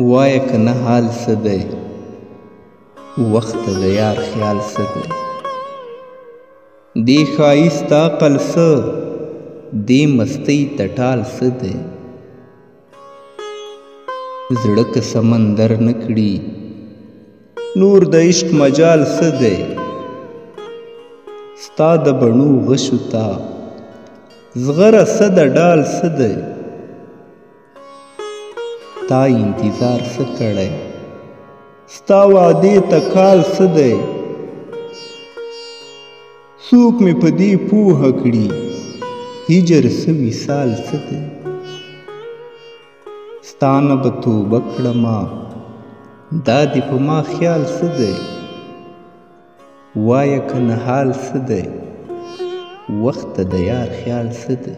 وایه کنه حال څه دی، وخت د یار خیال څه دی، دې ښایست عقل څه، دې مستۍ تټال څه دی. زړه که سمندر نه کړي نور د عشق مجال څه دی. ستا د بڼو غشو ته زغره څه د ډال څه دی. تا انتظار څه کړی، ستا وعدې ته کال څه دی. څوک مې په دې پوهه کړي هجر څه وصال څه دی. ستا نه به توبه کړمه دا دې په ما خیال څه دی. وایه کنه حال څه دی، وخت د یار خیال څه دی.